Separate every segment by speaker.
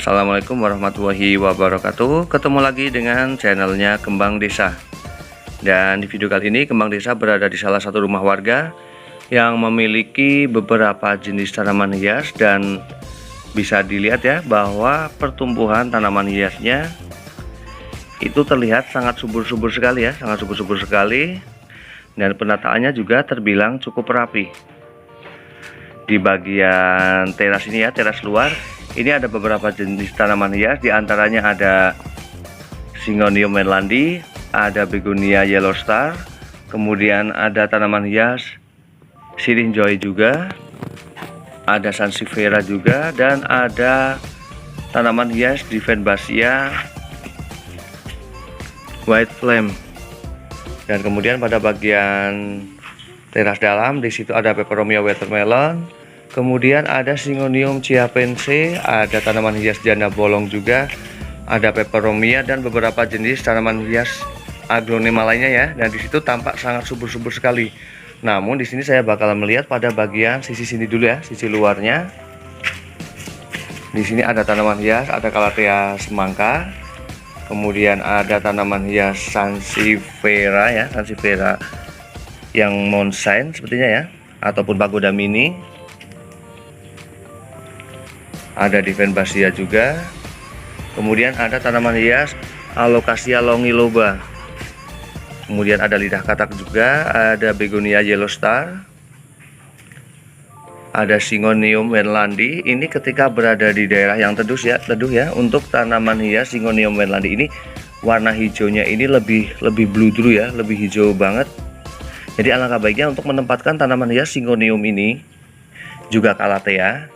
Speaker 1: Assalamualaikum warahmatullahi wabarakatuh. Ketemu lagi dengan channelnya Kembang Desa. Dan di video kali ini Kembang Desa berada di salah satu rumah warga yang memiliki beberapa jenis tanaman hias. Dan bisa dilihat ya bahwa pertumbuhan tanaman hiasnya itu terlihat sangat subur-subur sekali ya, sangat subur-subur sekali. Dan penataannya juga terbilang cukup rapi. Di bagian teras ini ya, teras luar, ini ada beberapa jenis tanaman hias, diantaranya ada Syngonium Mainlandi, ada Begonia Yellow Star, kemudian ada tanaman hias Sirih Joy juga, ada Sansevieria juga, dan ada tanaman hias Divenbasia White Flame. Dan kemudian pada bagian teras dalam di situ ada Peperomia Watermelon, kemudian ada Syngonium Chiapense, ada tanaman hias janda bolong juga, ada Peperomia dan beberapa jenis tanaman hias aglonema lainnya ya. Dan di situ tampak sangat subur-subur sekali. Namun di sini saya bakal melihat pada bagian sisi sini dulu ya, sisi luarnya. Di sini ada tanaman hias, ada Calathea semangka, kemudian ada tanaman hias Sansevieria ya, Sansevieria yang Monshine sepertinya ya, ataupun Pagoda Mini. Ada Divenbasia juga. Kemudian ada tanaman hias Alocasia longiloba. Kemudian ada lidah katak juga, ada Begonia Yellow Star, ada Syngonium Mainlandi. Ini ketika berada di daerah yang teduh ya. Untuk tanaman hias Syngonium Mainlandi ini warna hijaunya ini lebih blue dulu ya, lebih hijau banget. Jadi alangkah baiknya untuk menempatkan tanaman hias Syngonium ini juga Calathea,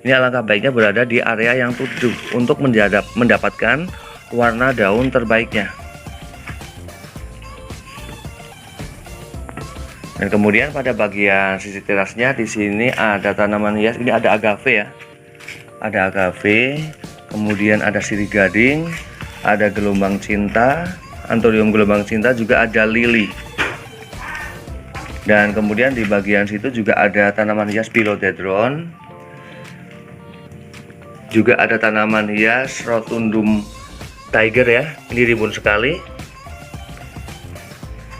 Speaker 1: ini alangkah baiknya berada di area yang teduh untuk mendapatkan warna daun terbaiknya. Dan kemudian pada bagian sisi terasnya di sini ada tanaman hias, ini ada agave ya. Ada agave, kemudian ada sirih gading, ada gelombang cinta, Anthurium gelombang cinta, juga ada lili. Dan kemudian di bagian situ juga ada tanaman hias Philodendron, juga ada tanaman hias Rotundum Tiger ya, ini rimbun sekali.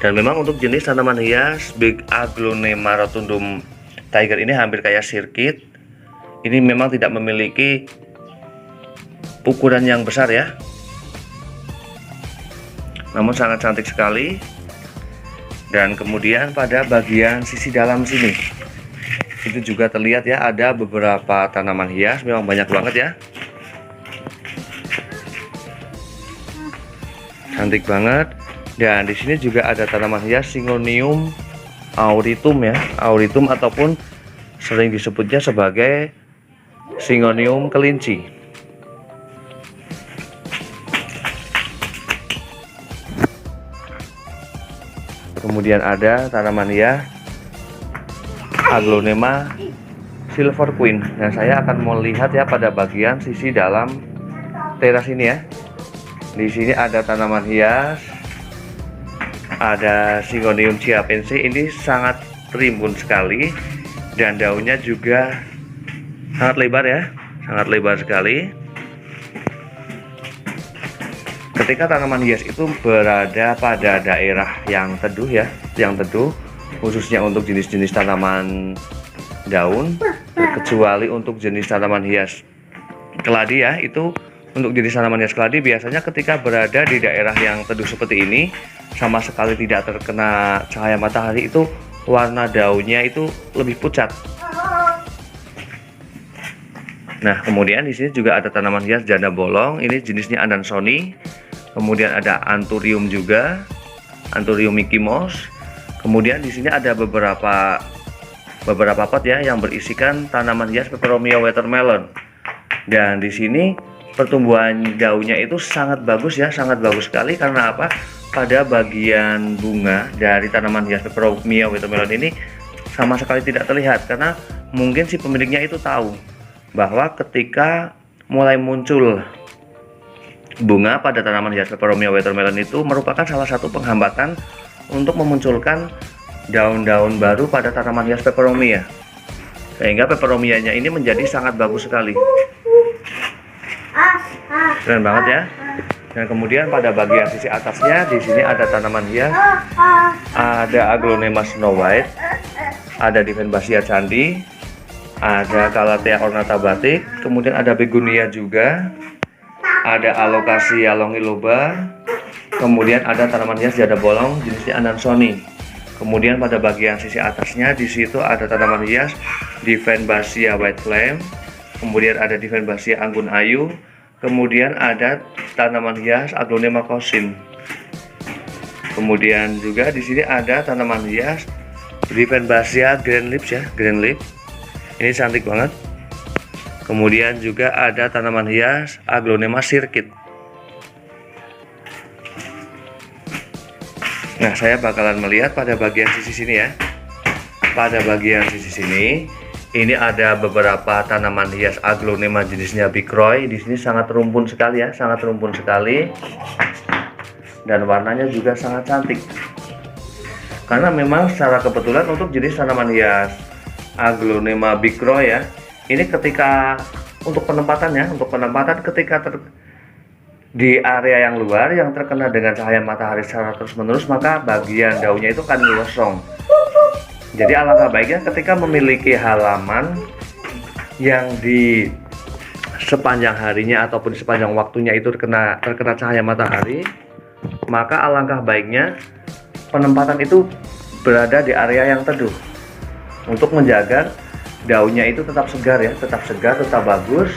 Speaker 1: Dan memang untuk jenis tanaman hias Big Aglonema Rotundum Tiger ini hampir kayak sirkit. Ini memang tidak memiliki ukuran yang besar ya, namun sangat cantik sekali. Dan kemudian pada bagian sisi dalam sini itu juga terlihat ya, ada beberapa tanaman hias, memang banyak banget ya, cantik banget. Dan di sini juga ada tanaman hias Syngonium auritum ya, auritum ataupun sering disebutnya sebagai Syngonium kelinci. Kemudian ada tanaman hias Aglonema Silver Queen. Nah, saya akan melihat ya pada bagian sisi dalam teras ini ya. Di sini ada tanaman hias, ada Syngonium Chiapense, ini sangat rimbun sekali dan daunnya juga sangat lebar ya, sangat lebar sekali. Ketika tanaman hias itu berada pada daerah yang teduh ya, yang teduh, khususnya untuk jenis-jenis tanaman daun, kecuali untuk jenis tanaman hias keladi ya. Itu untuk jenis tanaman hias keladi biasanya ketika berada di daerah yang teduh seperti ini, sama sekali tidak terkena cahaya matahari, itu warna daunnya itu lebih pucat. Nah, kemudian di sini juga ada tanaman hias janda bolong, ini jenisnya Adansonii. Kemudian ada Anthurium juga, Anthurium Mickey Mouse. Kemudian di sini ada beberapa pot ya yang berisikan tanaman hias Peperomia Watermelon. Dan di sini pertumbuhan daunnya itu sangat bagus ya, sangat bagus sekali. Karena apa? Pada bagian bunga dari tanaman hias Peperomia Watermelon ini sama sekali tidak terlihat, karena mungkin si pemiliknya itu tahu bahwa ketika mulai muncul bunga pada tanaman hias Peperomia Watermelon itu merupakan salah satu penghambatan untuk memunculkan daun-daun baru pada tanaman hias Peperomia. sehingga peperomianya ini menjadi sangat bagus sekali. Keren banget ya. Dan kemudian pada bagian sisi atasnya di sini ada tanaman hias, ada Aglonema Snow White, ada Divenbasia Candi, ada Calathea ornata batik, kemudian ada Begonia juga, ada Alocasia longiloba, kemudian ada tanaman hias jada bolong jenisnya Anansoni. Kemudian pada bagian sisi atasnya di situ ada tanaman hias Divenbasia White Flame, kemudian ada Divenbasia Anggun Ayu, kemudian ada tanaman hias Aglonema Cauchin. Kemudian juga di sini ada tanaman hias Divenbasia Grand Lips ya, Grand Lip. Ini cantik banget. Kemudian juga ada tanaman hias Aglonema Circuit. Nah, saya bakalan melihat pada bagian sisi sini ya. Pada bagian sisi sini ini ada beberapa tanaman hias Aglonema jenisnya Big Roy. Di sini sangat rumpun sekali ya, sangat rumpun sekali. Dan warnanya juga sangat cantik. Karena memang secara kebetulan untuk jenis tanaman hias Aglonema Big Roy ya, ini ketika untuk penempatannya, ketika di area yang luar yang terkena dengan cahaya matahari secara terus-menerus, maka bagian daunnya itu akan gosong. Jadi alangkah baiknya ketika memiliki halaman yang di sepanjang harinya ataupun di sepanjang waktunya itu terkena cahaya matahari, maka alangkah baiknya penempatan itu berada di area yang teduh untuk menjaga daunnya itu tetap segar ya, tetap bagus.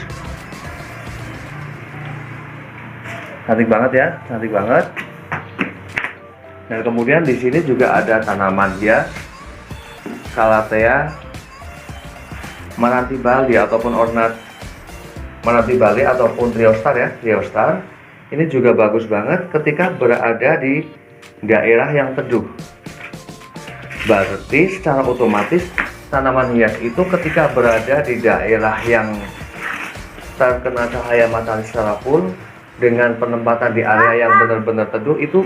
Speaker 1: Cantik banget ya, cantik banget. Dan kemudian di sini juga ada tanaman hias Calathea Maranti Bali ataupun ornat Maranti Bali ataupun Triostar ya, Triostar. Ini juga bagus banget ketika berada di daerah yang teduh. Berarti secara otomatis tanaman hias itu ketika berada di daerah yang terkena cahaya matahari secara full dengan penempatan di area yang benar-benar teduh itu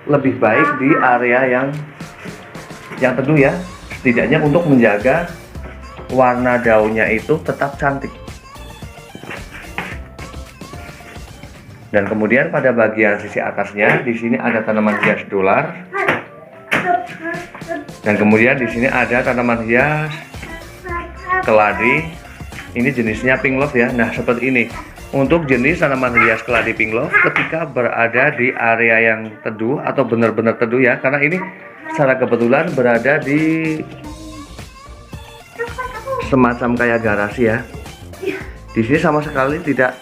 Speaker 1: lebih baik di area yang teduh ya, setidaknya untuk menjaga warna daunnya itu tetap cantik. Dan kemudian pada bagian sisi atasnya di sini ada tanaman hias dolar. Dan kemudian di sini ada tanaman hias keladi. Ini jenisnya pink love ya. Nah, seperti ini. Untuk jenis tanaman hias keladi pink love ketika berada di area yang teduh atau benar-benar teduh ya, karena ini secara kebetulan berada di semacam kayak garasi ya. Di sini sama sekali tidak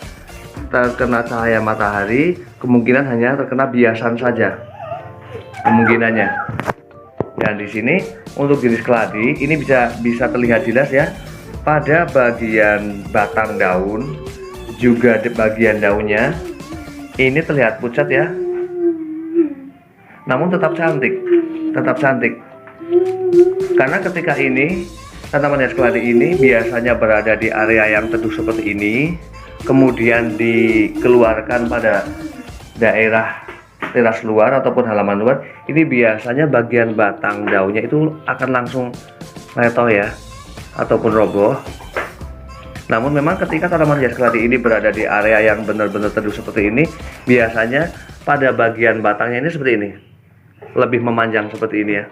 Speaker 1: terkena cahaya matahari, kemungkinan hanya terkena biasan saja kemungkinannya. Dan di sini untuk jenis keladi ini bisa terlihat jelas ya pada bagian batang daun juga di bagian daunnya ini terlihat pucat ya, namun tetap cantik karena ketika ini tanaman hias keladi ini biasanya berada di area yang teduh seperti ini, kemudian dikeluarkan pada daerah teras luar ataupun halaman luar, ini biasanya bagian batang daunnya itu akan langsung leto ya ataupun roboh. Namun memang ketika tanaman hias keladi ini berada di area yang benar-benar teduh seperti ini, biasanya pada bagian batangnya ini seperti ini, lebih memanjang seperti ini ya.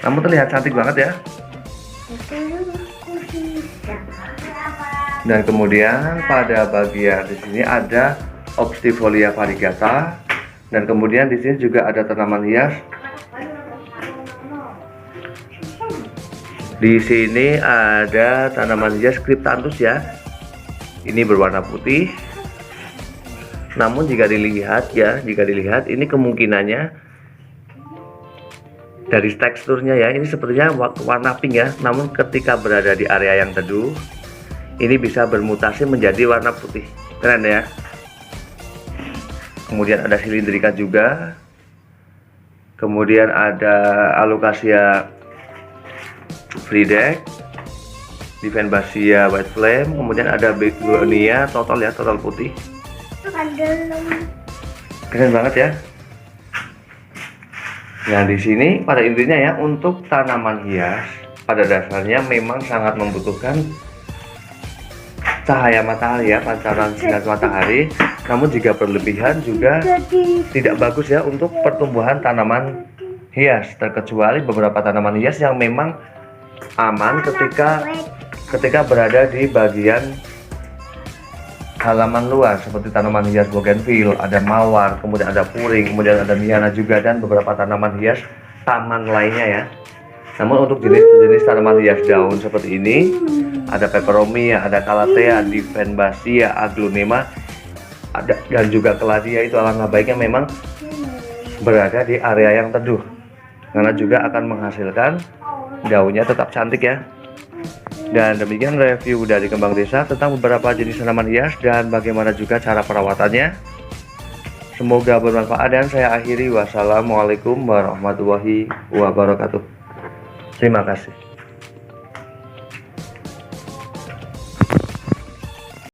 Speaker 1: Namun terlihat cantik banget ya. Dan kemudian pada bagian di sini ada Obstifolia variegata, dan kemudian di sini juga ada tanaman hias. Di sini ada tanaman hias Cryptanthus ya. Ini berwarna putih. Namun jika dilihat ini kemungkinannya dari teksturnya ya, ini sepertinya warna pink ya. Namun ketika berada di area yang teduh, ini bisa bermutasi menjadi warna putih. Keren ya. Kemudian ada Cylindrica juga. Kemudian ada Alocasia Friedek, Divenbasia White Flame, kemudian ada Begonia total putih. Keren banget ya. Nah, di sini pada intinya ya, untuk tanaman hias pada dasarnya memang sangat membutuhkan cahaya matahari ya, pancaran sinar matahari. Namun jika berlebihan juga tidak bagus ya untuk pertumbuhan tanaman hias, terkecuali beberapa tanaman hias yang memang aman ketika berada di bagian halaman luar, seperti tanaman hias bougainville, ada mawar, kemudian ada puring, kemudian ada miana juga, dan beberapa tanaman hias taman lainnya ya. Namun untuk jenis-jenis tanaman hias daun seperti ini, ada peperomia, ada calathea, divenbasia, aglonema, dan juga calathea, itu alangkah baiknya memang berada di area yang teduh, karena juga akan menghasilkan daunnya tetap cantik ya. Dan demikian review dari Kembang Desa tentang beberapa jenis tanaman hias dan bagaimana juga cara perawatannya. Semoga bermanfaat dan saya akhiri. Wassalamualaikum warahmatullahi wabarakatuh. Terima kasih.